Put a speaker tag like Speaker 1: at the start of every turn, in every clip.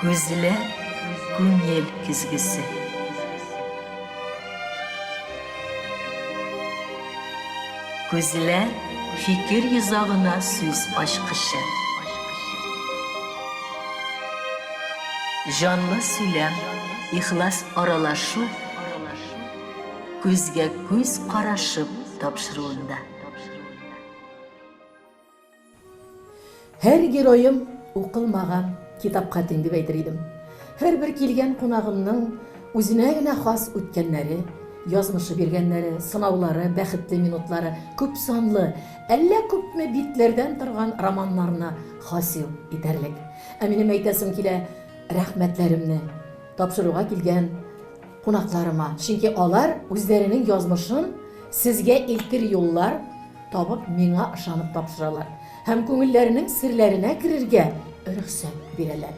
Speaker 1: Көзілі күн ел күзгісі. Көзілі fikir yüzağına söz aşkışı. Canlı söylem, ihlas aralaşu, көзге көз қарашып тапшыруында.
Speaker 2: Her геройым оқылмаған китапқа тең деп айтыр едім. Her bir келген қонағымның өзіне генә хас үткәннәре, язмышы бергәннәре, сынаулары, бәхетле минутлары, күп санлы, әллә күпме битләрдән торган романнарына хасил итәрлек. Ә минем әйтәсем килә рәхмәтләремне тапшыруга килгән қонақларыма. Чөнки алар үзләренең язмышын сезгә илтер юллар табып миңа ышанып тапшыралар. Һәм күңелләренең серләренә керергә рөхсәт бирәләр.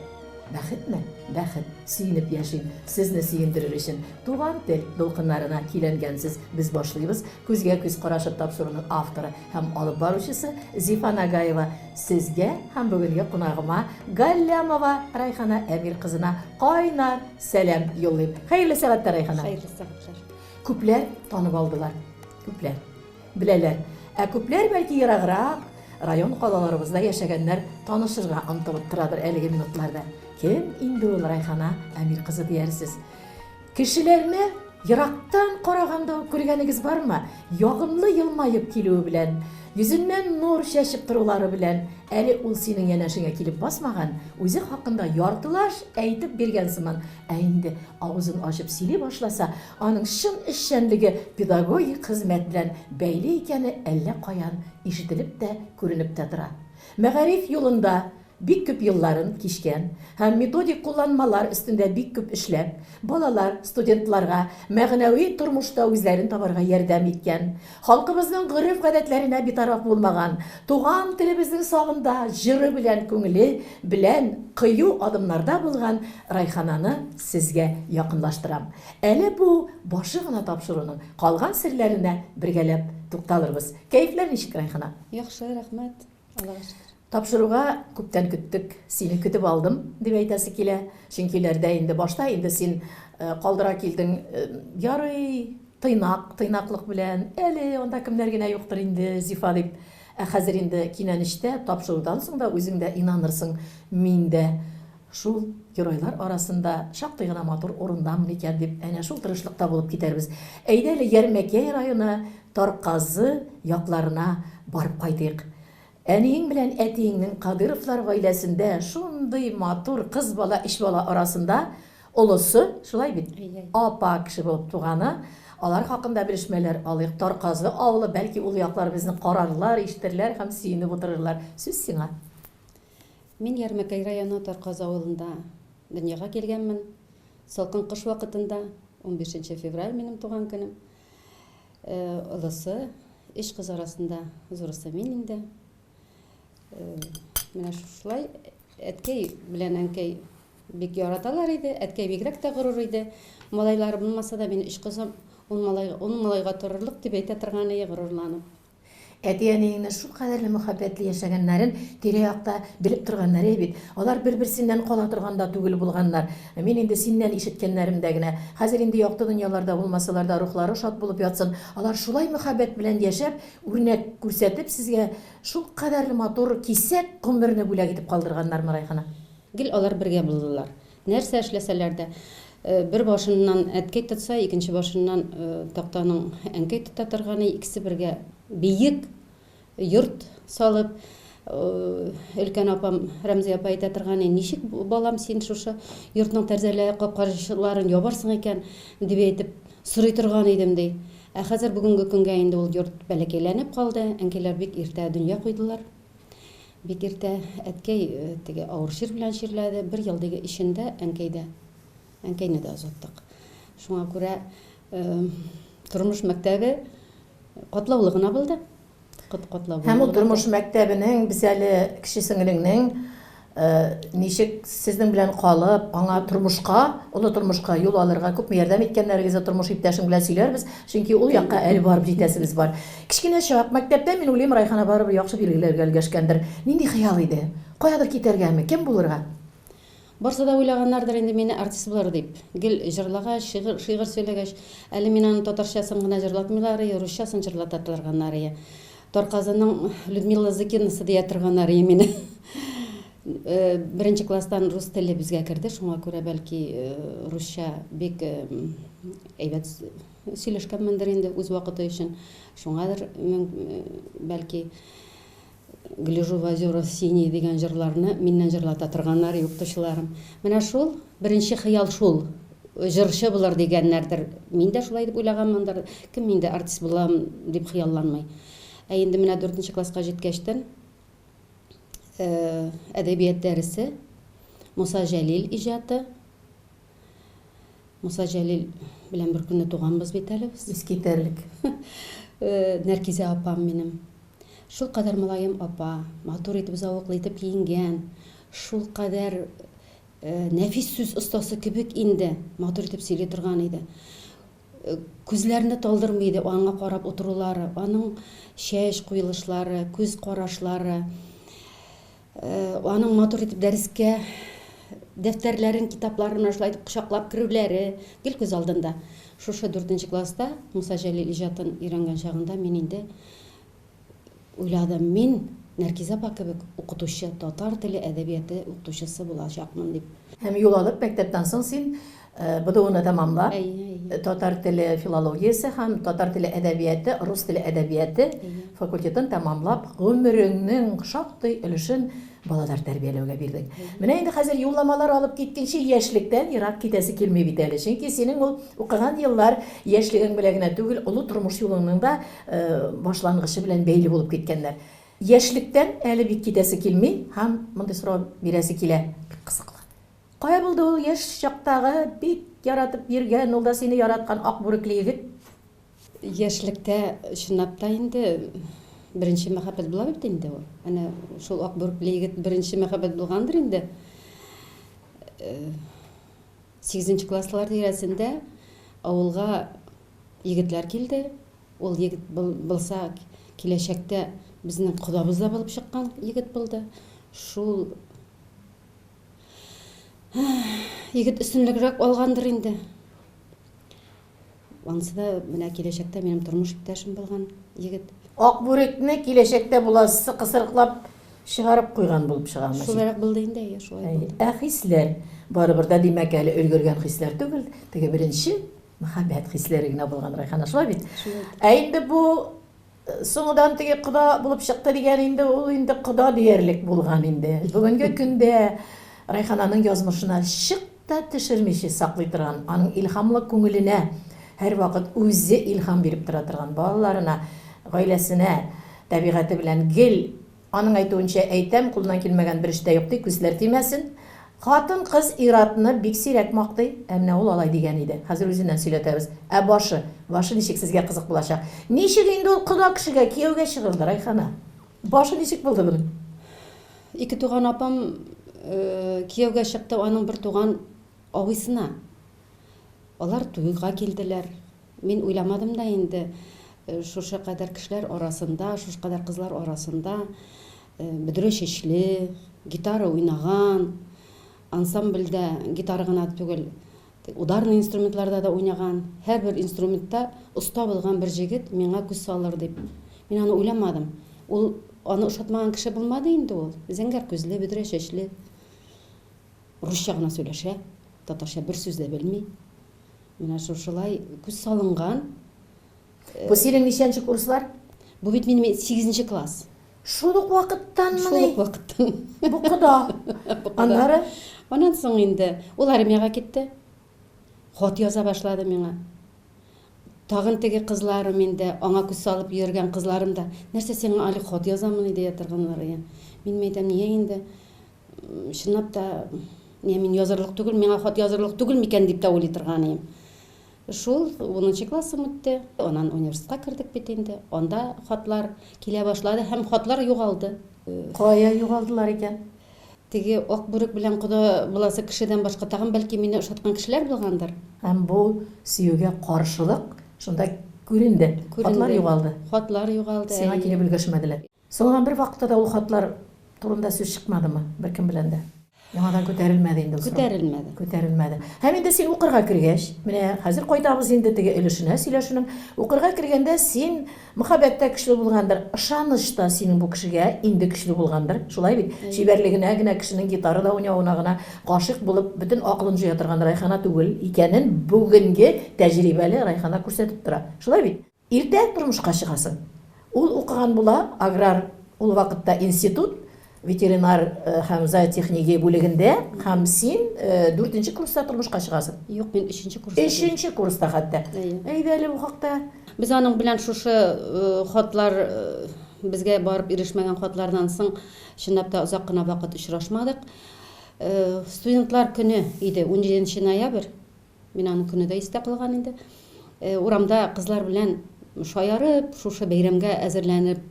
Speaker 2: Бәхетме? Бәхет. Сөенеп яшим. Сезне сөендерер өчен туган тел дулкыннарына киләнгәнсез без башлыйбыз. Күзгә күз карашып тапшыруның авторы һәм алып баручысы Зифа Нагаева сезгә һәм бүгенге кунагыма Галлямова Райхана Әмир кызына кайнар сәлам юллыйм. Хәерле сәгатьтә, Райхана.
Speaker 3: Хәерле сәгатьләр.
Speaker 2: Күпләр танып алдылар. Күпләр беләләр. Ә күпләр бәлки ераграк район калаларыбызда яшәгәннәр танышырга омтылып торадыр әлеге минутларда. Кем инде ул Райхана Әмир кызы диярсез? Кешеләрне ерактан караганда күргәнегез бармы? Ягымлы елмаеп килүе белән, йөзеннән нур шәшеп торулары белән, әле ул синең янәшеңә килеп басмаган, үзе хакында яртылаш әйтеп биргән сыман, ә инде авызын ачып сөйли башласа, аның шын эшчәнлеге педагогик хезмәт белән бәйле икәне әллә каян ишетелеп тә, күренеп тә тора. Мәгариф юлында бик күп елларын кичкән һәм методик кулланмалар өстендә бик күп эшләп, балалар, студентларга мәгънәви тормышта үзләрен табарга ярдәм иткән, халкыбызның гореф-гадәтләренә битараф булмаган, туган телебезнең сагында җыры белән, күңеле белән кыю адымнарда булган Райхананы сезгә якынлаштырам. Әле бу башы гына тапшыруның калган серләренә бергәләп тукталырбыз. Кәйфләр ничек, Райхана?
Speaker 3: Яхшы, рәхмәт. Аллага шөкер.
Speaker 2: Тапшыруга күптән көттек, сине көтеп алдым дип әйтәсе килә. Чөнкиләрдә инде башта инде син калдыра килдең, ярый, тыйнаклык белән, әле анда кемнәр генә юктыр инде, Зифа дип. Ә хәзер инде кинәнештә тапшырудан соң да үзең дә инанырсың, мин дә шул геройлар арасында шактый гына матур урындамын икән дип, әнә шул тырышлыкта булып китәрбез. Әйдә әле Ярмәкәй районы Тарказы якларына барып кайтыйк. Әниең белән әтиеңнең Кадыровлар гаиләсендә шундый матур кыз бала, иш бала арасында олысы, шулай бит, апа кеше булып туганы, алар хакында белешмәләр алыйк. Тарказы авылы, бәлки ул яклар безне карарлар, ишетерләр һәм сөенеп утырырлар. Сүз сиңа.
Speaker 3: Мин Ярмәкәй районы Тарказ авылында дөньяга килгәнмен. Салкын кыш вакытында, 15 февраль минем туган көнем. Олысы, иш кыз арасында зурысы мин инде. Менә шулай әткәй белән әнкәй бик яраталар иде, әткәй бигрәк тә горур иде. Малайлары булмаса да мин иш кызым, ун малайга торырлык дип әйтә торган иде, горурланып.
Speaker 2: Әти-әниеңне шул кадәрле мөхәббәтле яшәгәннәрен тирә-якта белеп торганнар бит. Алар бер-берсеннән кала торганда түгел булганнар. Мин инде синнән ишеткәннәремдә генә, хәзер инде якты дөньяларда булмасалар да рухлары шат булып ятсын. Алар шулай мөхәббәт белән яшәп, үрнәк күрсәтеп сезгә шул кадәрле матур кисәк гомерне бүләк итеп калдырганнармы, Райхана?
Speaker 3: Гел алар бергә булдылар. Нәрсә эшләсәләр дә, бер башыннан әткәй тотса, икенче башыннан тактаның әнкәй тота торганы, икесе бергә биек йорт салып, өлкән апам Рәмзи апа әйтә торган, ничек балам син шушы йортның тәрзәләре, капкачларын ябарсың икән дип әйтеп сорый торган идем ди. Ә хәзер бүгенге көнгә инде ул йорт бәләкәйләнеп калды, әнкәйләр бик иртә дөнья куйдылар. Бик иртә әткәй теге авыр шир белән ширләде, бер ел диге ишендә әнкәйне дә озаттык. Шуңа күрә тормыш мәктәбе катлаулы гына булды.
Speaker 2: Һәм ул тормыш мәктәбенең без әле кеше сеңлеңнең ничек сезнең белән калып, аңа тормышка, улы тормышка юл алырга күпме ярдәм иткәннәрегезне тормыш иптәшең белән сөйләрбез, чөнки ул якка әле барып җитәсебез бар. Кичкенә чак мәктәптә мин уйлыйм, Райхана барып яхшы билгеләргә өлгәшкәндер. Нинди хыял иде? Каядыр китәргәме? Кем булырга?
Speaker 3: Барса да уйлаганнардыр инде мине артист булыр дип. Гел җырлагач, шигырь сөйләгәч, әле мин аны татарчасын гына җырлатмыйлар, русчасын җырлататырганнар. Торказының Людмила Закинасы дия торганнар мине. Беренче класстан рус теле безгә керде, шуңа күрә бәлки русча бик әйбәт сөйләшкәнмендер инде үз вакыты өчен. Шуңадыр бәлки «Гляжу в озера синие» дигән җырларны миннән җырлата торганнар юктышларым. Менә шул беренче хыял шул. Җырчы булыр дигәннәрдер. Мин дә шулай дип уйлаганмындыр. Кем миндә артист булам дип хыялланмый. Ә инде менә 4нче класска җиткәчтән әдәбият дәресе Муса Җәлил иҗаты. Муса Җәлил белән бер көнне туганбыз бит әле без.
Speaker 2: Искитерлек.
Speaker 3: Нәркизә апам минем. Шул кадәр мулаем апа, матур итеп зауыклы итеп киенгән. Шул кадәр нәфис сүз остасы кебек инде, матур итеп сөйли торган иде. Күзләрне талдырмый иде аңа карап утырулары, аның чәч куелышлары, күз карашлары, аның матур итеп дәрескә дәфтәрләрен, китапларын шулай итеп кочаклап керүләре гел күз алдында. Шушы 4нче класста Муса Җәлил иҗатын өйрәнгән чагында мин инде уйладым, мин Нәркизә апа кебек укытучы, татар теле әдәбияты укытучысы булачакмын дип.
Speaker 2: Һәм юл алып мәктәптән соң син БДУны тәмамлап, татар теле филологиясе һәм татар теле әдәбияты, рус теле әдәбияты факультетын тәмамлап, гомереңнең шактый өлешен балалар тәрбияләүгә бирдең. Менә инде хәзер юлламалар алып киткәнче яшьлектән ерак китәсе килми бит әле. Чөнки синең ул укыган еллар яшьлегең белән генә түгел, олы тормыш юлыңның да башлангычы белән бәйле булып киткәннәр. Яшьлектән әле бик китәсе килми һәм мондай сорау бирәсе килә. Бик кызыклы. Кая булды ул яшь чактагы бик яратып йөргән, ул да сине яраткан ак бүрекле егет?
Speaker 3: Яшьлектә чынлап та инде беренче мәхәббәт була бит инде ул. Әнә шул ак бүрекле егет беренче мәхәббәт булгандыр инде. 8нче класслар тирәсендә авылга егетләр килде. Ул егет булса киләчәктә безнең кодабыз да булып чыккан егет булды. Шул егет өстенлегрәк алгандыр инде. Ансы да менә киләчәктә минем тормыш иптәшем булган егет.
Speaker 2: Ак бүрекне киләчәктә буласы кысырыклап чыгарып куйган булып чыгамы?
Speaker 3: Шуларак булды инде, шулай булды.
Speaker 2: Хисләр барыбер да димәк әле өлгергән хисләр түгел, теге беренче мәхәббәт хисләре генә булган Райхана, шулай бит. Ә инде бу соңдан теге кода булып чыкты дигән инде ул инде кода диярлек булган инде. Бүгенге көндә Райхананың язмышына чык та төшермичә саклый торган, аның илһамлы күңеленә һәр вакыт үзе илһам биреп тора торган балаларына, гаиләсенә, табигате белән гел аның әйтүенчә әйтәм, кулдан килмәгән бер эштә юк ди, күзләр тимәсен. Хатын кыз иратны бик сирәк мактый, әмма ул алай дигән иде. Хәзер үзеннән сөйләтәбез. Ә башы ничек сезгә кызык булачак? Ничек инде ул кода кешегә кияүгә чыгылды, Райхана? Башы ничек булды буның?
Speaker 3: Ике туган апам кияүгә чыкты, аның бер туган авысына. Алар туйга килделәр. Мин уйламадым да инде шушы кадәр кешеләр арасында, шушы кадәр кызлар арасында бөдрә чәчле, гитара уйнаган, ансамбльдә гитара гына түгел, ударный инструментларда да уйнаган, һәрбер инструментта оста булган бер җегет миңа күз салыр дип. Мин аны уйламадым. Ул аны ошатмаган кеше булмады инде ул. Зәңгәр күзле, бөдрә чәчле. Русча гына сөйләшә, татарча бер сүз дә белми. Менә шушылай күз салынган.
Speaker 2: Бу синең ничәнче курслар?
Speaker 3: Бу бит минем 8нче класс.
Speaker 2: Шул ук вакыттан
Speaker 3: Шул ук вакыттан.
Speaker 2: Бу кода. Аннары
Speaker 3: Аннан соң инде ул армияга китте. Хат яза башлады миңа. Тагын теге кызларым инде, аңа күз салып йөргән кызларым да, нәрсә сиңа али хат язамын иде ятырганнар икән. Мин әйтәм, нигә инде? Чынлап та, мин язарлык түгел, миңа хат язарлык түгел микән дип тә уйлый торган идем. Шул 10нчы классым үтте. Аннан университетка кирдек бит инде. Анда хатлар килә башлады һәм хатлар югалды.
Speaker 2: кая югалдылар икән?
Speaker 3: Теге ак бүрек белән кода буласы кешедән башка тагын бәлки мине ошаткан кешеләр булгандыр.
Speaker 2: Һәм бу сөюгә каршылык шунда күренде. Хатлар югалды.
Speaker 3: Хатлар югалды.
Speaker 2: Сиңа килеп өлгәшмәделәр. Соңган бер вакытта да ул хатлар турында сүз чыкмадымы беркем белән дә? Яңадан күтәрелмәде инде ул сорау.
Speaker 3: Күтәрелмәде.
Speaker 2: Күтәрелмәде. Һәм инде син укырга кергәч, менә хәзер кайтабыз инде теге өлешенә, сөйләшүнең. Укырга кергәндә син мөхәббәттә көчле булгандыр, ышанышта синең бу кешегә инде көчле булгандыр. Шулай бит? Шибәрлегенә генә кешенең гитарада уйнавына гына гашыйк булып, бөтен акылын җыя торган Райхана түгел икәнен бүгенге тәҗрибәле Райхана күрсәтеп тора. Шулай бит? Иртә тормышка чыгасың. Ул укыган була, аграр, ул вакытта институт, ветеринар һәм зоотехника бүлегендә, һәм син 4нче курста тормышка чыгасың.
Speaker 3: Юк, мин 3нче курста.
Speaker 2: 3нче курста хәтта. Әйдә әле бу хакта.
Speaker 3: Без аның белән шушы хатлар безгә барып ирешмәгән хатлардан соң чынлап та озак кына вакыт очрашмадык. Студентлар көне иде, 17 ноябрь. Мин аның көне дә истә калган инде. Урамда кызлар белән шаярып, шушы бәйрәмгә әзерләнеп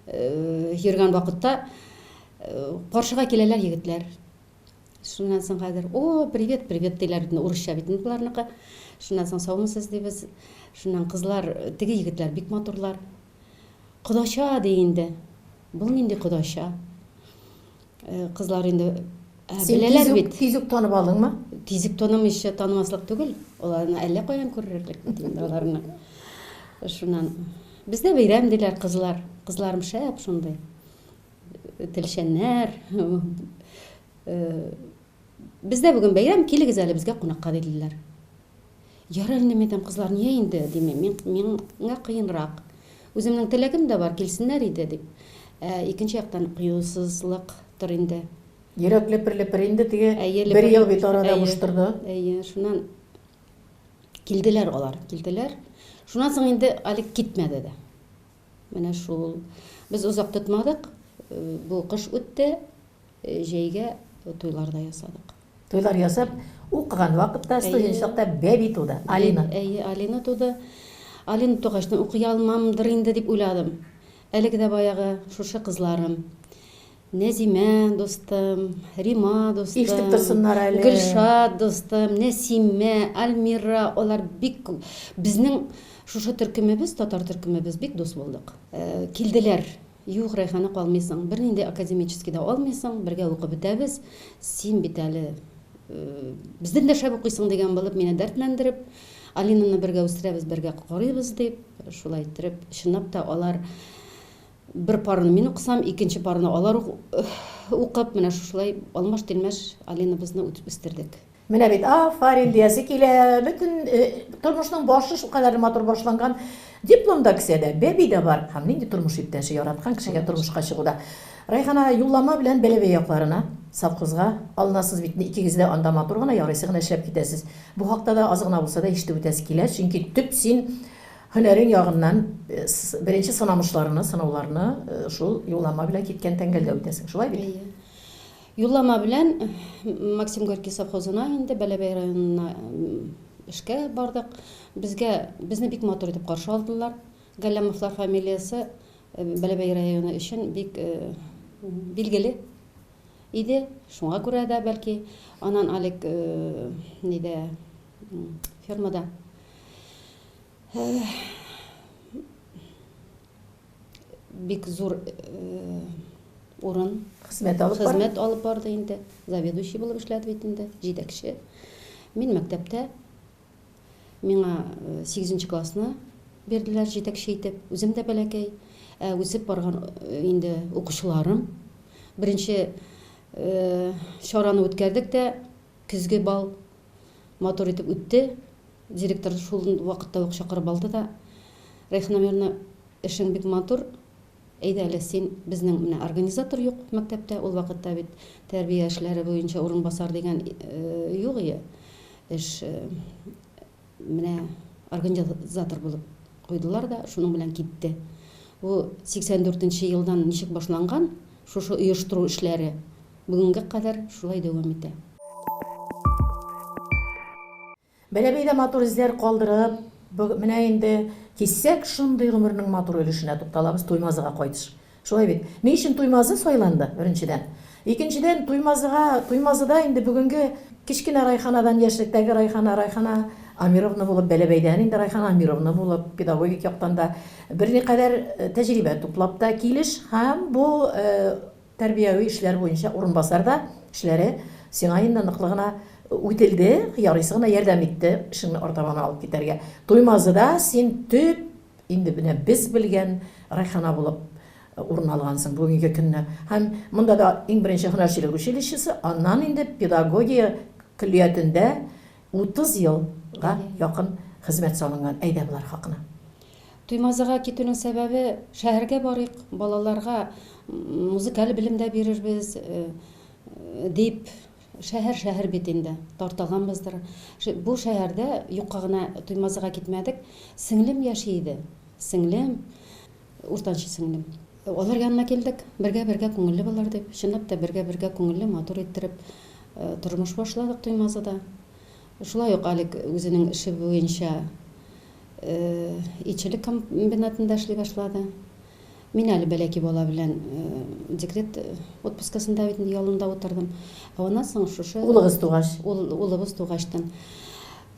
Speaker 3: йөргән вакытта каршыга киләләр егетләр. Шуннан соң хәзер, "О, привет, привет" диләр, урысча бит буларныкы. Шуннан соң "Саумысыз" дибез. Шуннан кызлар, теге егетләр бик матурлар. Кодача ди инде. Бу нинди кодача? Кызлар инде беләләр бит.
Speaker 2: Тизүк танып алдыңмы?
Speaker 3: Тизик танымыйча танымаслык түгел. Аларны әллә каян күрерлек инде аларны. Шуннан бездә бәйрәм диләр кызлар. Кызларым шәп шундый. Телшәннәр. Бездә бүген бәйрәм, килегез әле безгә кунакка диләр. Ярар инде мәдәм кызлар нигә инде димәм. Миңа кыенрак. Үземнең теләгем дә бар, килсеннәр иде дип. Икенче яктан кыюсызлык тор инде.
Speaker 2: Йөрәк лепер инде теге бер ел бит арада буштырды.
Speaker 3: Шуннан килделәр алар, килделәр. Шуннан соң инде алик китмәде дә. Менә шул. Без узак тотмадык. Бу кыш үтте. Җәйгә туйлар да ясадык.
Speaker 2: Туйлар ясап, укыган вакытта студентлыкта бәби туды. Алина.
Speaker 3: Алина туды. Алина тугачны укый алмамдыр инде дип уйладым. Әлеге дә баягы шушы кызларым. Нәзимә достым, Рима достым,
Speaker 2: Иштеп торсыннар әле.
Speaker 3: Гөлшат достым, Нәсимә, Альмира, алар бик безнең шушы төркемебез, татар төркемебез бик дус булдык. Килделәр. Юк, Райхана калмыйсың. Бернинди академическийда алмыйсың, бергә укып бетәбез. Син бит әле бездән дә шәп укыйсың дигән булып мине дәртләндереп, Алинаны бергә үстерәбез, бергә карыйбыз дип, шулай итеп, чынлап та алар бер парны мин укысам, икенче парны алар укып, менә шулай алмаш-тилмәш Алинабызны үстердек.
Speaker 2: Менә бит афарин диясе килә, бөтен тормышның башы шулкадәр матур башланган. Дипломда кисәдә бәби дә бар. Һәм нинди тормыш иптәше яраткан кешегә тормышка чыгуда. Райхана юллама белән Бәләбәй якларына, совхозга алынасыз бит, икегез дә анда матур гына ярыйсы гына эшләп китәсез. Бу хакта да аз гына булса да ишетеп үтәсе килә, чөнки төп син һөнәрең ягыннан беренче сынауларны шул юллама белән киткән тәңгәлдә үтәсең. Шулай бит?
Speaker 3: Юллама белән Максим Горький совхозына инде Бәләбәй районына эшкә бардык. Безне бик матур итеп каршы алдылар. Галләмовлар фамилиясе Бәләбәй районы өчен бик билгеле иде. Шуңа күрә дә бәлки анан алик ниде фермада бик зур урын хезмәт алып барды инде. Заведующий булып эшләде бит инде, җитәкче. Мин мәктәптә миңа 8нче классны бердиләр җитәкче итеп, үзем дә бәләкәй, үсеп барган инде укучыларым. Беренче шараны үткәрдек тә, көзге бал матур итеп үтте. Директор шул вакытта ук чакырып алды да, Райхана, эшең бик матур. Әйдә әле син, безнең менә организатор юк мәктәптә, ул вакытта бит тәрбия эшләре буенча урынбасар дигән юк иде. Эш менә организатор булып куйдылар да, шуның белән китте. Бу 84нче елдан ничек башланган шушы оештыру эшләре бүгенгә кадәр шулай дәвам итә.
Speaker 2: Бәләбәйдә матур эзләр калдырып, менә инде кисәк шундый гомернең матур өлешенә тукталабыз, туймазыга кайтыш. Шулай бит. Ни өчен туймазы сайланды беренчедән? Икенчедән туймазыда инде бүгенге кичкенә Райханадан яшьлектәге Райхана Амировна булып, Бәләбәйдән инде Райхана Амировна булып, педагогик яктан да берникадәр тәҗрибә туплап та килеш һәм бу тәрбияви эшләр буенча урынбасарда эшләре сиңа инде ныклы гына үтелде, ярыйсы гына ярдәм итте эшеңне артабан алып китәргә. Туймазыда син төп инде менә без белгән Райхана булып урын алгансың бүгенге көнне. Һәм монда да иң беренче һөнәрчелек училищесы, аннан инде педагогия көллиятендә 30 елга якын хезмәт салынган. Әйдә булар хакына.
Speaker 3: Туймазыга китүнең сәбәбе шәһәргә барыйк, балаларга музыкаль белемдә бирербез дип шәһәр бит инде тартылганбыздыр. Бу шәһәрдә юкка гына Туймазыга китмәдек. Сеңлем яши иде. Сеңлем, уртанчы сеңлем. Алар янына килдек, бергә күңелле булар дип, чынлап та бергә күңелле матур иттереп тормыш башладык Туймазыда. Шулай ук Алик үзенең эше буенча итчелек комбинатында эшли башлады. Мин әле бәләки бала белән декрет отпускасында бит ялында утырдым. Аннан соң шушы
Speaker 2: Улыгыз тугач.
Speaker 3: Улыбыз тугачтан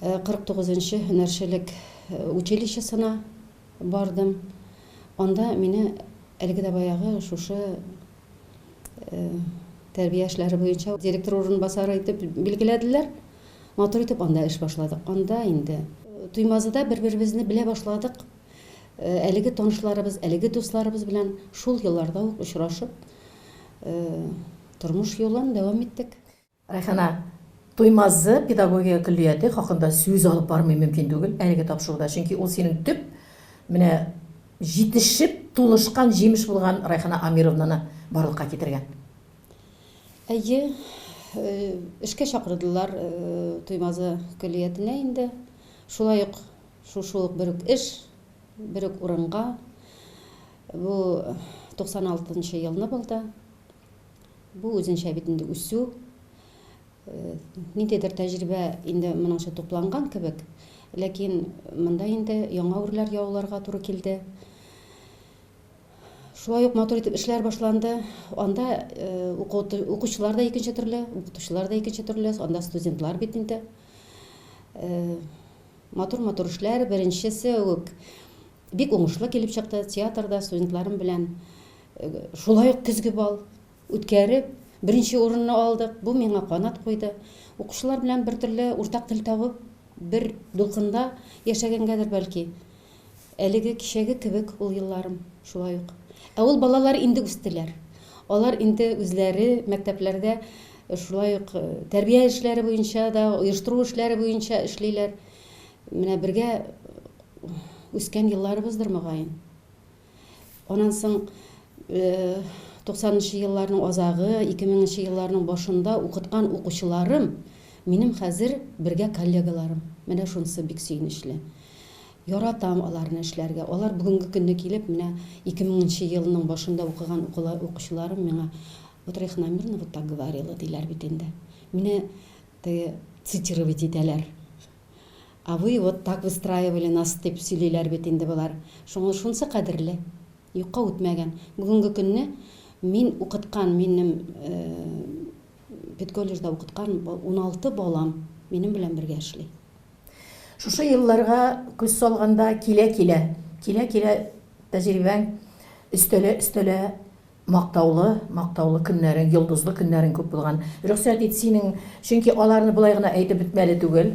Speaker 3: 49-нчы һөнәрчелек училищесына бардым. Анда мине әлеге дә баягы шушы тәрбия эшләре буенча директор урынбасары итеп билгеләделәр. Матур итеп анда эш башладык. Анда инде Туймазыда бер-беребезне белә башладык. Әлеге танышларыбыз, әлеге дусларыбыз белән шул елларда ук очрашып, тормыш юлын дәвам иттек.
Speaker 2: Райхана, Туймазы педагогия көллияте хакында сүз алып бармый мөмкин түгел әлеге тапшыруда. Чөнки ул синең төп менә җитешеп тулышкан җимеш булган Райхана Амировнаны барлыкка китергән.
Speaker 3: Әйе, эшкә чакырдылар Туймазы көллиятенә инде. Шулай ук шул бер үк эш, бер үк урынга. Бу 96-нчы елны булды. Бу үзенчә бит инде үсү. Ниндидер тәҗрибә инде моныңча тупланган кебек. Ләкин монда инде яңа үрләр яуларга туры килде. Шулай ук матур итеп эшләр башланды. Анда укучылар да икенче төрле, укытучылар да икенче төрле, анда студентлар бит инде. Матур эшләр, беренчесе үк бик уңышлы килеп чыкты театрда студентларым белән. Шулай ук көзге бал үткәреп, беренче урынны алдык. Бу миңа канат куйды. Укучылар белән бер төрле уртак тел табып, бер дулкында яшәгәнгәдер бәлки. Әлеге кичәге кебек ул елларым шулай ук. Ул балалар инде үстеләр. Алар инде үзләре мәктәпләрдә шулай ук тәрбия эшләре буенча да, оештыру эшләре буенча эшлиләр. Менә бергә үскән елларыбыздыр мөгаен. Аннан соң 90-нчы елларның азагы, 2000-нчы елларның башында укыткан укучыларым минем хәзер бергә коллегаларым. Менә шунысы бик сөйнешле. Яратам аларны эшләргә. Алар бүгенге көнне килеп, менә 2000-нчы елның башында укыган укучыларым миңа вот Райхана Амировна вот так говорила диләр бит инде. Мине цитировать итәләр. А вы вот так выстраивали нас дип сөйлиләр бит инде булар. Шунысы кадерле. Юкка үтмәгән. Бүгенге көнне мин укыткан, минем педколледжда укыткан 16 балам минем белән бергә эшли.
Speaker 2: Шушы елларга күз салганда килә тәҗрибәң өстәле мактаулы көннәрең, йолдызлы көннәрең күп булган. Рөхсәт ит синең, чөнки аларны булай гына әйтеп бетмәле түгел.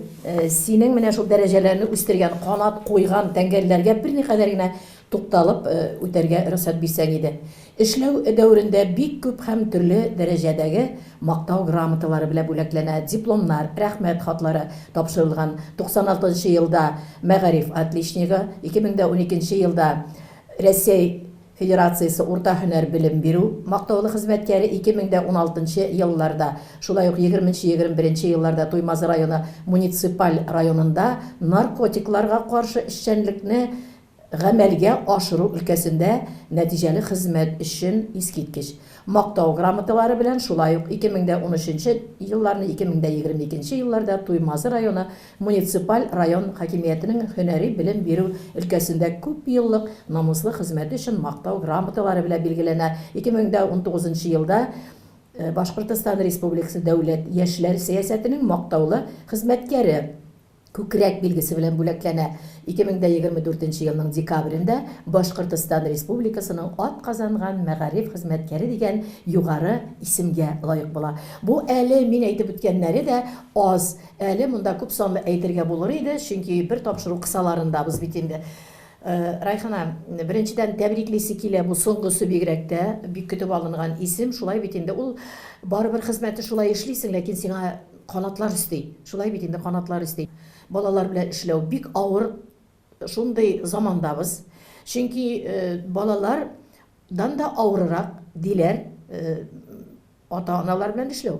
Speaker 2: Синең менә шул дәрәҗәләрне үстергән, канат куйган тәңгәлләргә берникадәр генә тукталып үтәргә рөхсәт бирсәң иде. Эшләү дәврендә бик күп һәм төрле дәрәҗәдәге мактау грамоталары белән бүләкләнә, дипломнар, рәхмәт хатлары тапшырылган. 96-нчы елда Мәгариф отличнигы, 2012 елда Россия Федерациясы урта һөнәр белем бирү мактаулы хезмәткәре, 2016 елларда, шулай ук 20-21 елларда Туймазы районы муниципаль районында наркотикларга каршы эшчәнлекне гамәлгә ашыру өлкәсендә нәтиҗәле хезмәт өчен искиткеч мактау грамоталары белән, шулай ук 2013 елларны 2022 елларда Туймазы районы муниципаль район хакимиятенең һөнәри белем бирү өлкәсендә күп еллык намуслы хезмәт өчен мактау грамоталары белән билгеләнә. 2019 елда Башкортстан Республикасы дәүләт яшьләр сәясәтенең мактаулы хезмәткәре күкрәк билгесе белән бүләкләнә. 2024 елның декабрендә Башкортстан Республикасының атказанган мәгариф хезмәткәре дигән югары исемгә лаек була. Бу әле мин әйтеп үткәннәре дә аз. Әле монда күп санлы әйтергә булыр иде, чөнки бер тапшыру кысаларындабыз бит инде. Райхана, беренчедән тәбриклисе килә бу соңгысы бигрәктә, бик көтеп алынган исем, шулай бит инде ул барыбер хезмәтте шулай эшлисең, ләкин сиңа канатлар өсти. Шулай бит инде канатлар өсти. Балалар белән эшләү бик авыр шундый замандабыз. Чөнки балалардан да авыррак диләр ата-аналар белән эшләү.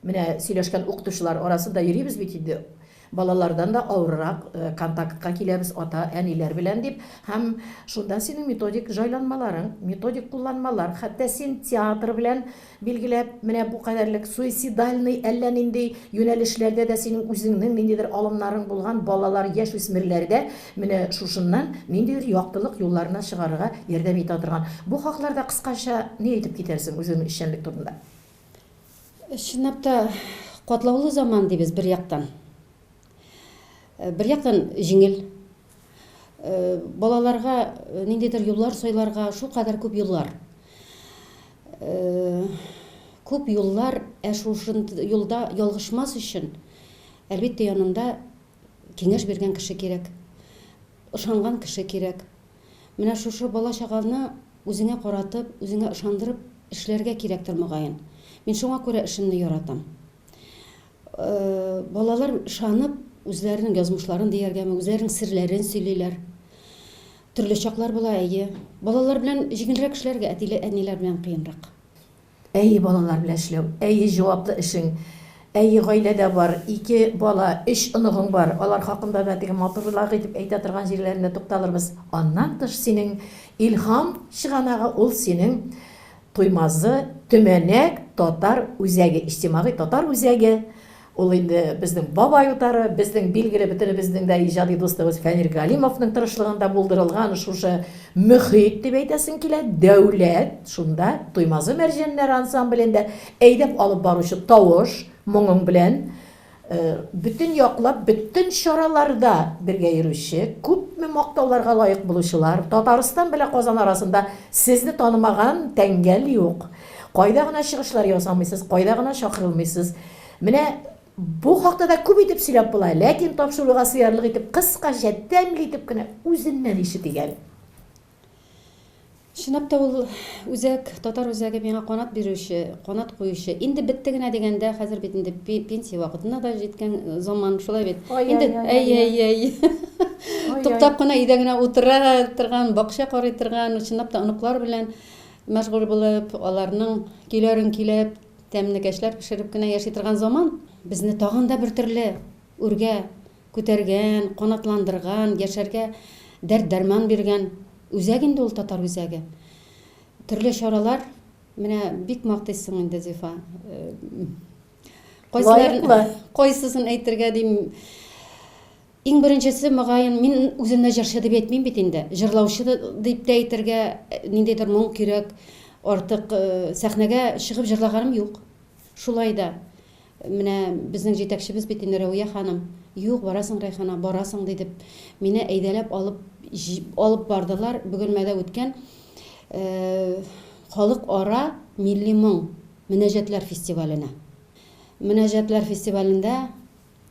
Speaker 2: Менә сөйләшкән укытучылар арасында йөрибез бит инде. Балалардан да авыррак контактка киләбез ата-әниләр белән дип, һәм шунда синең методик җайланмаларың, методик кулланмалар, хәтта син театр белән билгеләп, менә бу кадәрлек суицидальный әллә нинди юнәлешләрдә дә синең үзеңнең ниндидер алымнарың булган, балалар, яшүсмерләрдә менә шушыннан ниндидер яктылык юлларына чыгарырга ярдәм итә торган. Бу хакларда кыскача ни әйтеп китәрсең үзеңнең эшчәнлек турында?
Speaker 3: Чынлап та катлаулы заман дибез бер яктан. Бер яктан җиңел. Балаларга ниндидер юллар сойларга шул кадәр күп юллар. Күп юллар, шушын юлда ялгышмас өчен әлбәттә янында киңәш биргән кеше кирәк. Ышанган кеше кирәк. Менә шушы бала чаганы үзеңә каратып, үзеңә ышандырып эшләргә кирәктер мөгаен. Мин шуңа күрә эшемне яратам. Балалар ышанып үзләренең язмышларын дияргәме, үзләренең серләрен сөйлиләр. Төрле чаклар була, әйе. Балалар белән җиңелрәк эшләргә, әниләр белән кыенрак.
Speaker 2: Әйе, балалар белән эшләү, әйе, җаваплы эшең. Әйе, гаиләдә бар, 2 бала, 3 оныгың бар. Алар хакында да теге матурлык итеп әйтә торган җирләрендә тукталырбыз. Аннан тыш синең илһам чыганагы ул синең Туймазы, Төмәнәк, Татар үзәге, иҗтимагый Татар үзәге. Ул инде безнең бабай утары, безнең билгеле бөтенебезнең дә иҗади дустыбыз Фәнир Галимовның тырышлыгында булдырылган шушы мөхит дип әйтәсең килә, дәүләт, шунда Туймазы мәрҗәннәр ансамблендә әйдәп алып баручы тавыш, моңың белән бүтән яклап, бүтән чараларда бергә йөрүче, күпме мактауларга лаек булучылар, Татарстан белән Казан арасында сезне танымаган тәңгәл юк. Кайда гына чыгышлар ясамыйсыз, кайда гына чакырылмыйсыз. Менә бу хакта да күп итеп сөйләп була, ләкин тапшыруга сыярлык итеп, кыскача, тәмле итеп кенә үзеннән ишетегән.
Speaker 3: Чынлап та ул үзәк, Татар үзәге миңа канат бирүче, канат куючы. Инде бетте генә дигәндә, хәзер бит инде пенсия вакытына да җиткән заман, шулай бит. Инде әй. Туктап кына өйдә генә утыра торган, бакча карый торган, чынлап та оныклар белән мәшгуль булып, аларның көйләрен килеп, тәмле кәшләр пешереп кенә яши торган заман. Безне тагын да бер төрле үргә күтәргән, канатландырган, яшәргә дәрт-дәрман биргән үзәк инде ул Татар үзәге. Төрле чаралар, менә бик мактыйсың инде Зифа. Кайсысын әйтергә дим. Иң беренчесе мөгаен мин үземне җырчы дип әйтмим бит инде. Җырлаучы дип тә әйтергә ниндидер моң кирәк. Артык сәхнәгә чыгып җырлаганым юк. Шулай да менә безнең җитәкчебез бит инде Рәвия ханым, юк, барасың Райхана, барасың дип мине әйдәләп алып бардылар. Бөгелмәдә үткән халык ара милли моң мөнәҗәтләр фестиваленә. Мөнәҗәтләр фестивалендә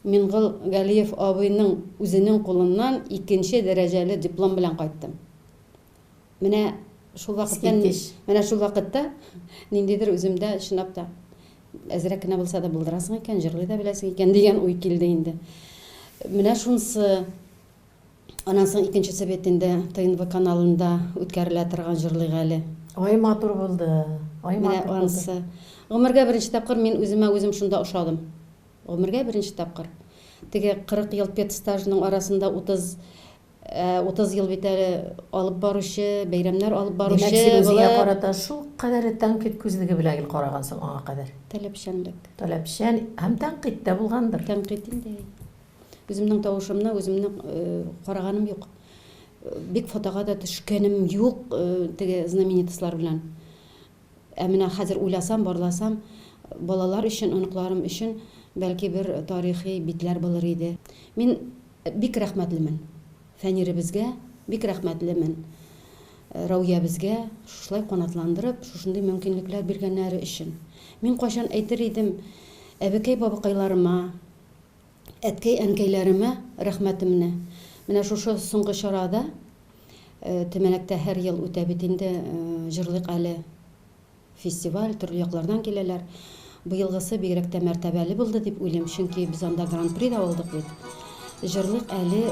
Speaker 3: Мингол Галиев абыйның үзенең кулыннан 2нче дәрәҗәле диплом белән кайттым. Менә шул вакытта ниндидер үземдә чынлап та әзрәк кенә булса да булдырасың икән, җырлый да беләсең икән дигән уй килде инде. Менә шунысы, аннан соң 2нче бит инде ТНВ каналында үткәрелә торган җырлыйг әле.
Speaker 2: Ай матур булды.
Speaker 3: Менә анысы. Гомергә беренче тапкыр мин үзем шунда ошадым. Гомергә беренче тапкыр. Теге 40 ел педстажның арасында 30 ел бит әле алып баручы, бәйрәмнәр алып баручы.
Speaker 2: Димәк, син карата шул кадәр тәнкыйть күзлеге белән карагансың аңа кадәр. Таләпчән һәм тәнкыйть тә булгандыр.
Speaker 3: Тәнкыйть инде. Үземнең тавышымны үземне караганым юк. Бик фотога да төшкәнем юк теге знаменитослар белән. Менә хәзер уйласам, барласам, балалар өчен, оныкларым өчен бәлки бер тарихи битләр булыр иде. Мин бик рәхмәтлемен. Фәниребезгә бик рәхмәтлемен. Рауябезгә шулай канатландырып, шушындай мөмкинлекләр биргәннәре өчен. Мин кайчан әйтер идем, әбекәй бабакайларыма, әткәй әнкәйләремә рәхмәтемне. Менә шушы соңгы чарада Төмәнәктә һәр ел үтә бит инде җырлык әле фестиваль, төрле яклардан киләләр. Быелгысы бигрәк тә мәртәбәле булды дип уйлыйм, чөнки без анда гран-при да алдык бит. Җырлык әле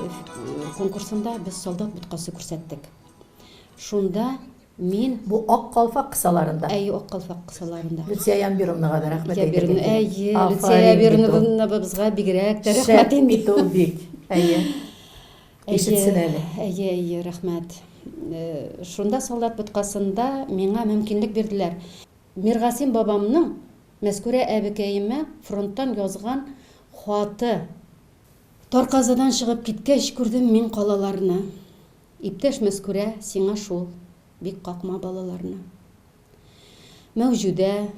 Speaker 3: конкурсында без солдат буткасы күрсәттек. Шунда мин
Speaker 2: Бу ак калфак кысаларында.
Speaker 3: ак калфак кысаларында.
Speaker 2: Люция Янбировнага да рәхмәт
Speaker 3: Люция Янбировна безгә бигрәк тә рәхмәт инде.
Speaker 2: Бит ул бик. Ишетсен әле.
Speaker 3: Әйе, рәхмәт. Шунда солдат буткасында миңа мөмкинлек бирделәр. Миргасим бабамның Мәскүрә әбекәемә фронттан язган хаты. Тарказадан чыгып киткәч күрдем мин калаларны. Иптәш Мәскүрә, сиңа шул, бик какма балаларны. Мәүҗүдә,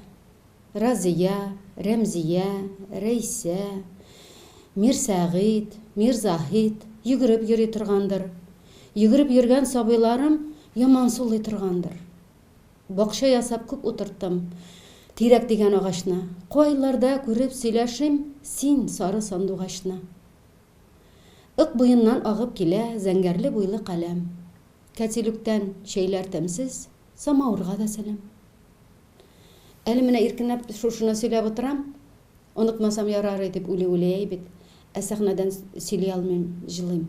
Speaker 3: Разия, Рәмзия, Рәйсә, Мирсәгыйд, Мирзаһид йөгереп йөри торгандыр. Йөгереп йөргән сабыйларым яман сулый торгандыр. Бакча ясап күп утырттым. Тирәк дигән агачны. Кайларда күреп сөйләшим син сары сандугачны. Ык буеннан агып килә зәңгәрле буйлы каләм. Кәтилүктән шәйләр тәмсез, самавырга да сәлам. Әле менә иркенләп шушыны сөйләп утырам. Онытмасам ярар дип уйлый бит. Ә сәхнәдән сөйли алмыйм, җылыйм.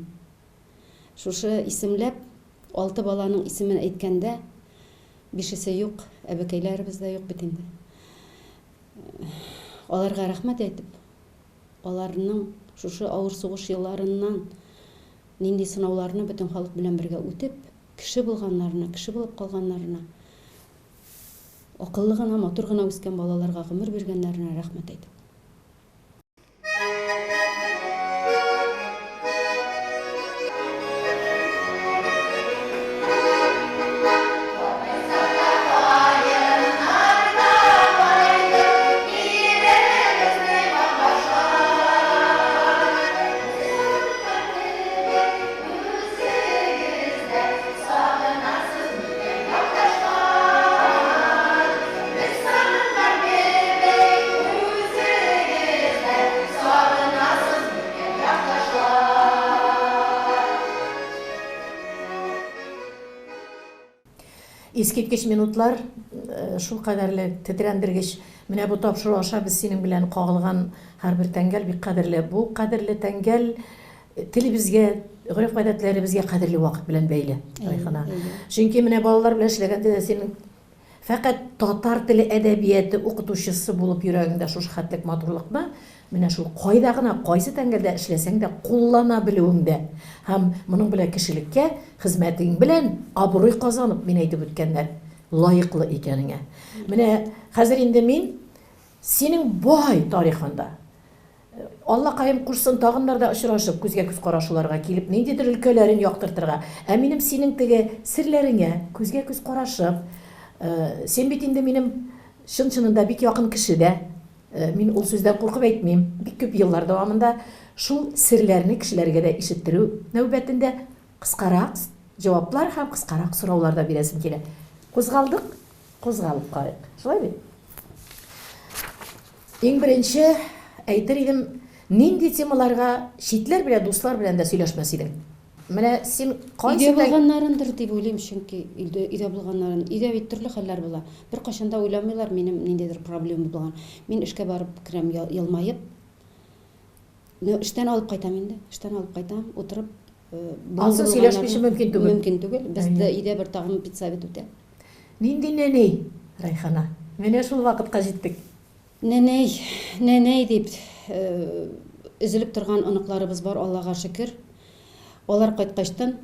Speaker 3: Шушы исемләп 6 баланың исемен әйткәндә, 5-се юк, әбекәйләребез дә юк бит инде. Аларга рәхмәт әйтеп, аларның шушы авыр сугыш елларыннан нинди сынауларны бөтен халык белән бергә үтеп, кеше булганнарына, кеше булып калганнарына, акыллы гына, матур гына үскән балаларга гомер биргәннәренә рәхмәт әйтеп.
Speaker 2: Искиткеч минутлар, шул кадәрле тетрәндергеч. Менә бу тапшыру аша без синең белән кагылган һәрбер тәңгәл бик кадерле. Бу кадерле тәңгәл телебезгә, гырыф-гадәтләребезгә кадерле вакыт белән бәйле. Райхана. Чөнки менә балалар белән эшләгәндә дә синең фақат татар теле әдәбияты укытучысы булып йөрәгеңдә шушы хәтлек матурлыкны менә шул кайда гына, кайсы тәңгәлдә эшләсәң дә куллана белүеңдә һәм моның белән кешелеккә хезмәтең белән абруй казанып, мин әйтеп үткәннәр, лаеклы икәнеңә. Менә хәзер инде мин синең бай тарихында Аллакаем кушсын тагыннар да очрашып, күзгә күз карашуларга килеп, ниндидер өлкәләрен яктыртырга. Ә минем синең теге серләреңә күзгә күз карашып, сен бит инде минем чын-чынында бик якын кеше дә. Мин ул сүздән куркып әйтмим. Бик күп еллар дәвамында шул серләрне кешеләргә дә ишеттерү нәүбәтендә кыскарак җаваплар һәм кыскарак сораулар да бирәсем килә. Кузгалдык, кузгалып карыйк. Шулай бит? Иң беренче әйтер идем, нинди темаларга читләр белән, дуслар белән дә сөйләшмәс идең. Менә син
Speaker 3: Өйдә булганнарындыр дип уйлыйм, чөнки өйдә булганнарын, өйдә бит төрле хәлләр була. Бер кашанда уйламыйлар минем ниндидер проблема булган. Мин эшкә барып керәм елмаеп. Эштән алып кайтам инде. Эштән алып кайтам, утырып,
Speaker 2: Алсын сөйләшмише мөмкин түгел.
Speaker 3: Мөмкин түгел. Бездә өйдә бер тагын педсовет үтә.
Speaker 2: Нинди нәни, Райхана? Менә шул вакытка җиттек.
Speaker 3: Нәнәй дип өзелеп торган аныкларыбыз бар, Аллага шөкер. Алар кайткачтан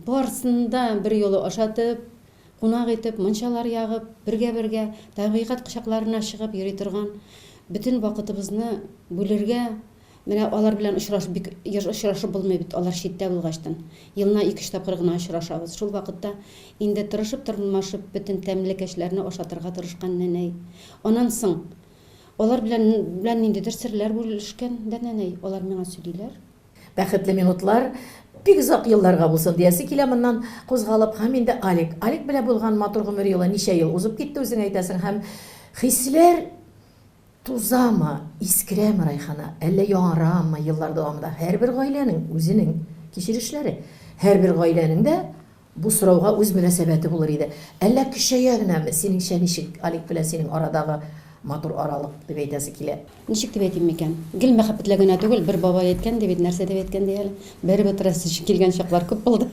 Speaker 3: барсында бер юлы ашатып, кунак итеп, мунчалар ягып, бергә-бергә табигать кочакларына чыгып йөри торган бөтен вакытыбызны бүлергә, менә алар белән очрашып булмый бит, алар читтә булгачтан. Елна 2-3 тапкыр гына очрашабыз. Шул вакытта инде тырышып, тырмашып, бөтен тәмле кәшләрне ашатырга тырышкан нәнәй. Аннан соң алар белән ниндидер серләр бүлешкән дә нәнәй, алар миңа сөйлиләр.
Speaker 2: бәхетле минутлар бик озак елларга булсын диясе килә моннан кузгалып, һәм инде Алик белән булган матур гомер юлы ничә ел узып китте үзең әйтәсең, һәм хисләр тузамы, искерәме Райхана, әллә яңарамы еллар дәвамында? Һәрбер гаиләнең үзенең кичерешләре, һәрбер гаиләнең дә бу сорауга үз мөнәсәбәте булыр иде. Әллә көчәя генәме? Синеңчә ничек Алик белән синең арадагы матур аралык дип әйтәсе килә?
Speaker 3: Ничек дип әйтим микән? Гел мәхәббәтле генә түгел, бер бабай әйткән дип, нәрсә дип әйткән ди әле. Бер бетрәсе килгән чаклар күп булды.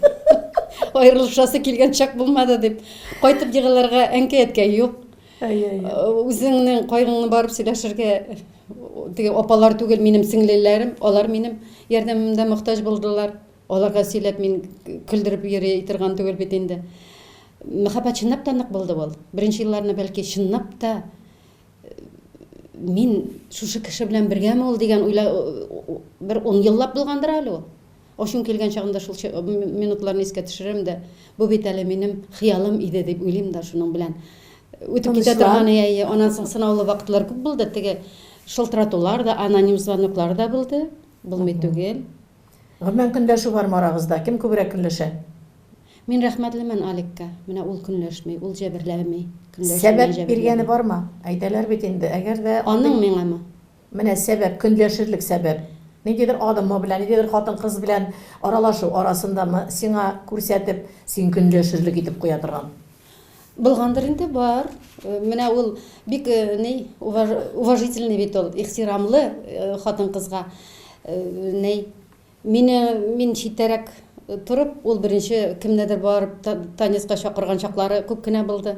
Speaker 3: Аерылышасы килгән чак булмады дип. Кайтып җыгылырга әнкәйткә юк. Үзеңнең кайгыңны барып сөйләшергә теге апалар түгел, минем сеңлеләрем, алар минем ярдәмемдә мохтаҗ булдылар. Аларга сөйләп мин көлдереп йөри торган түгел бит инде. Мәхәббәт чынлап та нык булды ул. Беренче елларны бәлки чынлап та мин шушы кеше белән бергәме ул дигән бер 10 еллап булгандыр әле ул. Ашын килгән чагында шул минутларны искә төшерәм дә, бу бит әле минем хыялым иде дип уйлыйм да шуның белән. Үтеп китә торган яе, аннан соң сынаулы вакытлар күп булды. Теге шылтыратулар да, аноним звоноклар да булды. Булмый түгел.
Speaker 2: Гомумән көнләшү бармы арагызда? Кем күбрәк көнләшә?
Speaker 3: Мин рәхмәтлемен Алекка. Менә ул көнләшмәй, ул җәберләмәй.
Speaker 2: Сәбәп биргәне бармы? Әйтәләр бит инде, әгәр дә
Speaker 3: аның миңәме?
Speaker 2: Менә сәбәп, көнләшерлек сәбәп. Ниндидер адымы белән, ниндидер хатын-кыз белән аралашу арасындамы сиңа күрсәтеп, син көнләшерлек итеп куя торган?
Speaker 3: Булгандыр инде бар. Менә ул бик уважительный бит ул, ихтирамлы хатын-кызга. Мин читтәрәк турып, ул беренче кемнедер барып танеска чакырган чаклары күп кенә булды.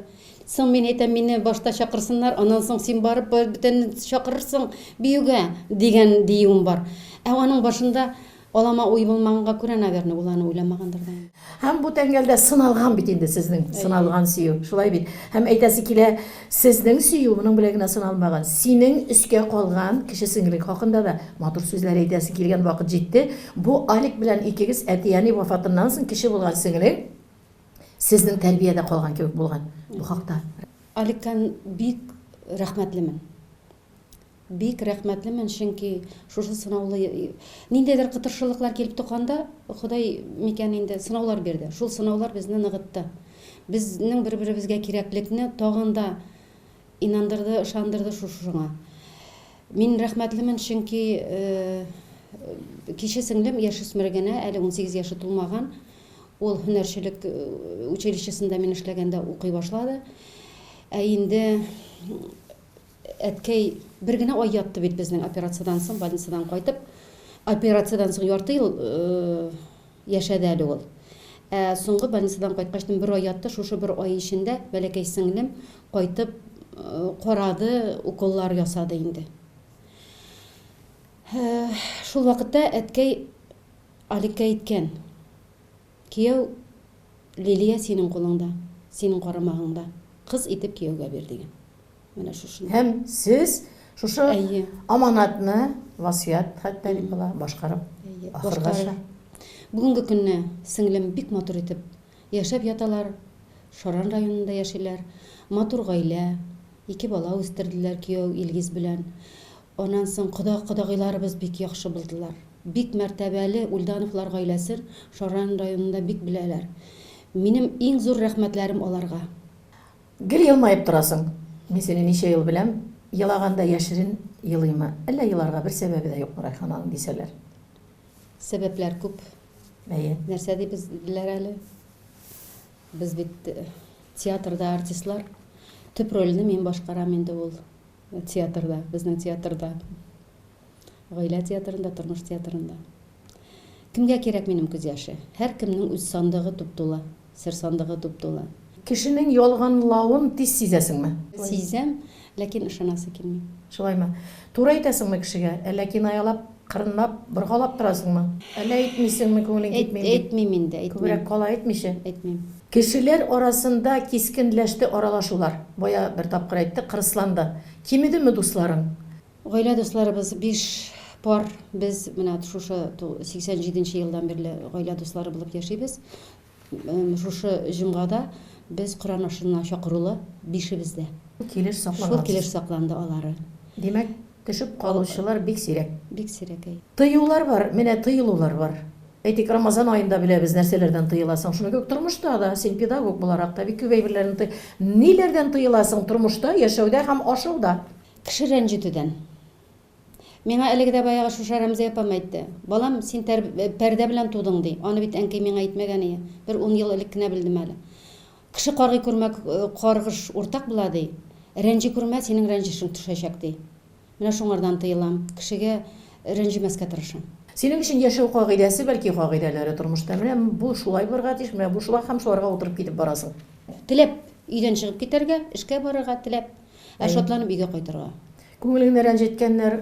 Speaker 3: Соң мин әйтәм, мине башта чакырсыннар, аннан соң син барып бүтән чакырырсың биюгә дигән диюм бар. Аның башында алама уй булмаганга күрә, наверное, ул аны уйламагандыр да.
Speaker 2: Һәм бу тәңгәлдә сыналган бит инде сезнең, сыналган сөю. Шулай бит. Һәм әйтәсе килә, сезнең сөю моның белән генә сыналмаган. Синең өскә калган кеше сеңлек хакында да матур сүзләр әйтәсе килгән вакыт җитте. Бу Алик белән икегез әтияни вафатыннан соң кеше булган сеңлек сезнең тәрбиядә калган кебек булган. Бу хакта.
Speaker 3: Аликкан бик рәхмәтлемен. Бик рәхмәтлемен, чөнки шушы сынаулы ниндәйдер кытыршылыклар килеп тукканда, Ходай микән инде сынаулар бирде. Шул сынаулар безне ныгытты. Безнең бер-беребезгә кирәклекне тагын да инандырды, ышандырды шушыңа. Мин рәхмәтлемен, чөнки кичә сеңлем яшүсмер генә, әле 18 яшы тулмаган. Ул һөнәрчелек училищесында мин эшләгәндә укый башлады. Инде әткәй бер генә ай ятты бит безнең операциядән соң, больницадан кайтып. Операциядән соң ярты ел яшәде әле ул. Соңгы больницадан кайткачтан бер ай ятты, шушы бер ай эчендә бәләкәй сеңлем кайтып карады, уколлар ясады инде. Шул вакытта әткәй Аликка әйткән: "Кияү Лилия синең кулыңда, синең карамагыңда. Кыз итеп кияүгә бир" дигән. Менә шушы.
Speaker 2: Һәм сез шушы аманатны, васыят хәтта дип була башкарып ахыргаcha.
Speaker 3: Бүгенге көнне сеңлем бик матур итеп яшәп яталар. Шаран районында яшиләр. Матур гаилә, 2 бала үстерделәр кияү Илгиз белән. Аннан соң кодагыйларыбыз бик яхшы булдылар. Бик мәртәбәле Ульдановлар гаиләсен Шаран районында бик беләләр. Минем иң зур рәхмәтләрем аларга.
Speaker 2: Гел елмайып торасың. Мин сине ничә ел беләм, елаганда яшерин елыймы? Әллә еларга бер сәбәбе дә юкмы Райхананың дисәләр?
Speaker 3: Сәбәпләр күп. Нәрсә дибезләр әле? Без бит театрда артистлар. Төп рольне мин башкарам инде ул театрда, безнең театрда. Гаилә театрында, тормыш театрында. Кемгә кирәк минем күз яшы? Һәр кемнең үз сандыгы туп-тула, сер сандыгы туп-тула.
Speaker 2: Кешенең ялганлавын тиз сизәсеңме?
Speaker 3: Сизәм, ләкин ышанасы килми.
Speaker 2: Шулаймы? Туры әйтәсеңме кешегә? Әллә кинаялап, кырынлап, боргалап торасыңмы? Әллә әйтмисеңме, күңелең китми?
Speaker 3: Әйтмим инде, әйтмим.
Speaker 2: Күбрәк кала әйтмише?
Speaker 3: Әйтмим.
Speaker 2: Кешеләр арасында кискенләште аралашулар. Бая бер тапкыр әйтте, кырысланды. Кимедеме дусларың?
Speaker 3: Гаилә дусларыбыз 5 пар. Без менә шушы 87 елдан бирле гаилә дуслары булып яшибез. Шушы җомгада без Коръән ашына чакырулы 5-бездә.
Speaker 2: Килеш сакланды.
Speaker 3: Шул килеш сакланды алары.
Speaker 2: Димәк, Төшүп калучылар бик сирәк.
Speaker 3: Бик сирәк.
Speaker 2: Тыюлар бар, менә тыелулар бар. Әйтик, Рамазан айында беләбез нәрсәләрдән тыеласың. Шуны күк тормышта да, син педагог буларак та бик күп әйберләрне ниләрдән тыеласың тормышта, яшәүдә һәм ашауда.
Speaker 3: Кеше рәнҗетүдән. Миңа әлегә баягы шуша Рәмзә апам әйтте. Балам, син пәрдә белән тудың ди. Аны бит әнкәй миңа әйтмәгән иде. Бер 10 ел элек кенә белдем әле. Кеше каргый күрмәк каргыш уртак була ди. Рәнҗи күрмә, синең рәнҗешең төшәчәк ди. Менә шуңардан тыелам. Кешегә рәнҗемәскә тырышам.
Speaker 2: Синең өчен яшәү кагыйдәсе, бәлки кагыйдәләре тормышта. Менә бу шулай булырга тиеш, менә бу шулай һәм шуларга утырып китеп барасың.
Speaker 3: Теләп, өйдән чыгып китәргә, эшкә барырга теләп, ә шатланып өйгә кайтырга.
Speaker 2: Күңелеңне рәнҗеткәннәр,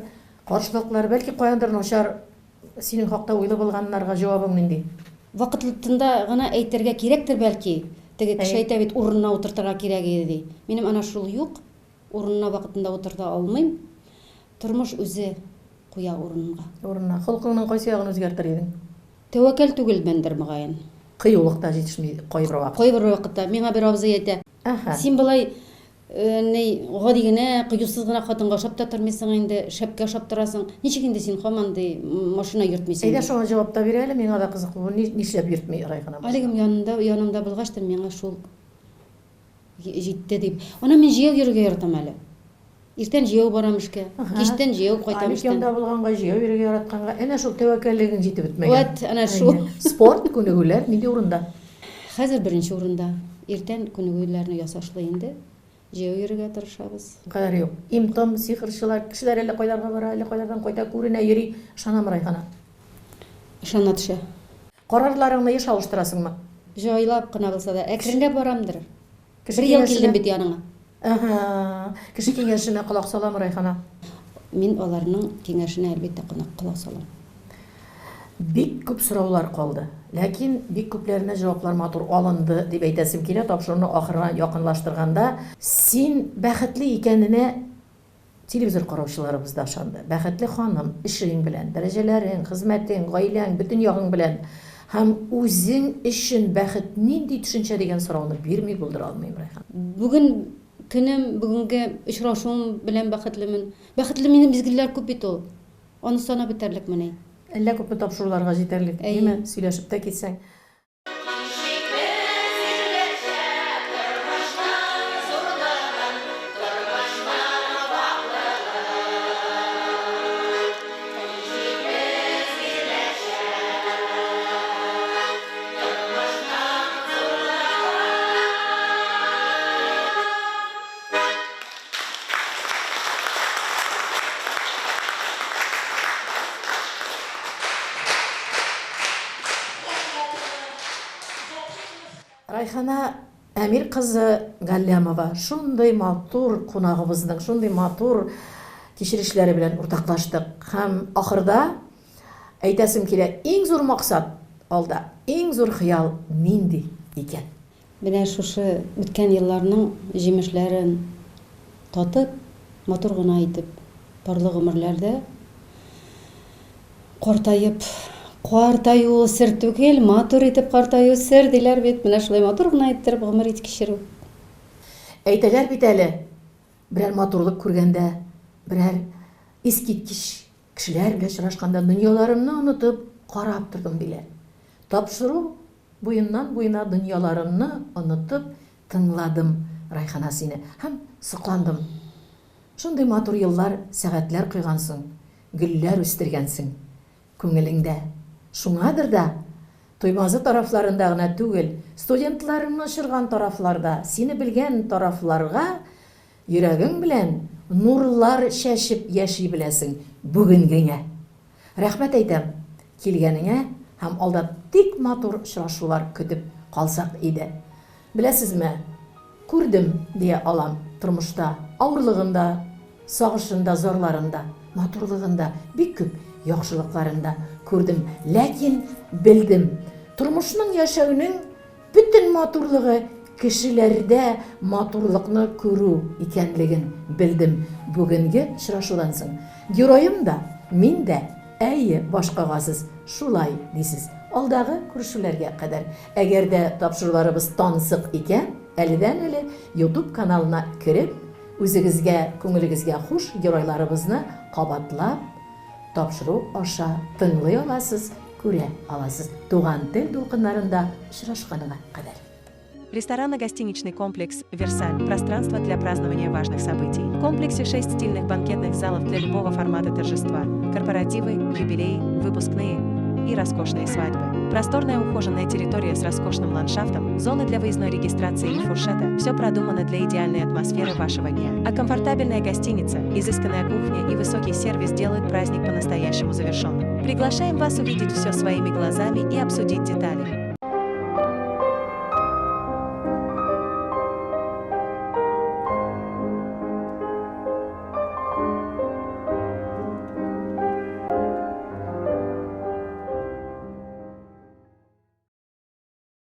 Speaker 2: каршылыклар, бәлки каяндыр начар синең хакта уйлы булганнарга җавабың нинди?
Speaker 3: Вакытлытында гына әйтергә кирәктер бәлки. Теге кеше әйтә бит, урынына утыртырга кирәк иде ди. Минем ана шул юк. Урынына вакытында утырта алмыйм. Тормыш үзе куя урынга.
Speaker 2: Урынына холкыңның кайсы ягын үзгәртер идең?
Speaker 3: Тәвәккәл түгел бендер мөгаен.
Speaker 2: Кыюлыкта җитешми кайбер вакыт.
Speaker 3: Кайбер вакытта миңа бер абзый әйтә. Син былай гади генә, кыюсыз гына хатынга ошап та тормыйсың инде, шәпкә ошап торасың. Ничек инде син һаман ди машина йөртмисең?
Speaker 2: Әйдә шуңа җавап та бир әле, миңа да кызык бу. Нишләп йөртми Райхана?
Speaker 3: Алигем янымда булгач миңа шул җитте дип. Аны мин җыяу йөрергә яратам әле. Иртән җыяу барам эшкә, кичтән җыяу кайтам
Speaker 2: эштән. Янда булганга җыяу йөрергә яратканга, әнә шул тәвәккәллегең җитеп бетмәгән.
Speaker 3: Вот, әнә шул.
Speaker 2: Спорт, күнегүләр нинди урында?
Speaker 3: Хәзер беренче урында. Иртән күнегүләрне ясашлы инде. Җыяу йөрергә тырышабыз.
Speaker 2: Кадәр юк. Имтом, сихырчылар, кешеләр әле кайларга бара, әле кайлардан кайта күренә йөри. Ышанам Райхана.
Speaker 3: Ышана төшә.
Speaker 2: Карарларыңны еш алыштырасыңмы?
Speaker 3: Җайлап кына булса да, әкренләп барамдыр. Бер ел килдем бит яныңа.
Speaker 2: Кеше киңәшенә колак салам Райхана.
Speaker 3: Мин аларның киңәшенә әлбәттә колак салам.
Speaker 2: Бик күп сораулар калды. Ләкин бик күпләренә җаваплар матур алынды дип әйтәсем килә. Тапшыруны ахырына якынлаштырганда, син бәхетле икәненә телевизор караучыларыбыз да ышанды. Бәхетле ханым, эшең белән, дәрәҗәләрең, хезмәтең, гаиләң, бөтен ягың белән һәм үзең өчен бәхет нинди төшенчә дигән сорауны бирми булдыра алмыйм Райхан.
Speaker 3: Бүген көнем, бүгенге очрашуым белән бәхетлемен. Бәхетле минем мизгелләр күп бит ул. Аны санап бетәрлек менә.
Speaker 2: Әллә күпме тапшыруларга җитәрлек, әйме? Сөйләшеп тә китсәң. Райхана Әмир кызы Галлямова шундый матур кунагыбызның, шундый матур кичерешләре белән уртаклаштык. Һәм ахырда әйтәсем килә, иң зур максат алда, иң зур хыял нинди икән?
Speaker 3: Менә шушы үткән елларның җимешләрен татып, матур гына итеп, парлы гомерләрдә картаю сер түгел, матур итеп картаю сер диләр бит. Менә шулай матур гына иттереп гомер иткешерү.
Speaker 2: Әйтәләр бит әле, берәр матурлык күргәндә, берәр искиткеч кешеләр белән очрашканда дөньяларымны онытып карап тордым диләр. Тапшыру буеннан буена дөньяларымны онытып тыңладым Райхана сине һәм сокландым. Шундый матур еллар, сәгатьләр куйгансың, гөлләр үстергәнсең күңелеңдә. Шуңадыр да Туймазы тарафларында гына түгел, студентларымны очырган тарафларда, сине белгән тарафларга йөрәгең белән нурлар чәчеп яши беләсең бүгенгеңә. Рәхмәт әйтәм килгәнеңә һәм алда тик матур очрашулар көтеп калсак иде. Беләсезме, күрдем дия алам тормышта, авырлыгында, сагышында, зарларында, матурлыгында, бик күп яхшылыкларында күрдем, ләкин белдем. Тормышның яшәүнең бөтен матурлыгы кешеләрдә матурлыкны күрү икәнлеген белдем бүгенге очрашудан соң. Героем да, мин дә, әйе, башкагасыз, шулай дисез. Алдагы күрешүләргә кадәр. Әгәр дә тапшыруларыбыз тансык икән, әледән-әле YouTube каналына кереп, үзегезгә, күңелегезгә хуш геройларыбызны кабатлап тапшыру аша тыңлый аласыз, күрә аласыз. Туган тел дулкыннарында очрашканга кадәр.
Speaker 4: Ресторанно-гостиничный комплекс «Версаль» – пространство для празднования важных событий. В комплексе 6 стильных банкетных залов для любого формата торжества, корпоративы, юбилеи, выпускные и роскошные свадьбы. Просторная ухоженная территория с роскошным ландшафтом, зоны для выездной регистрации и фуршета – все продумано для идеальной атмосферы вашего дня. А комфортабельная гостиница, изысканная кухня и высокий сервис делают праздник по-настоящему завершенным. Приглашаем вас увидеть все своими глазами и обсудить детали.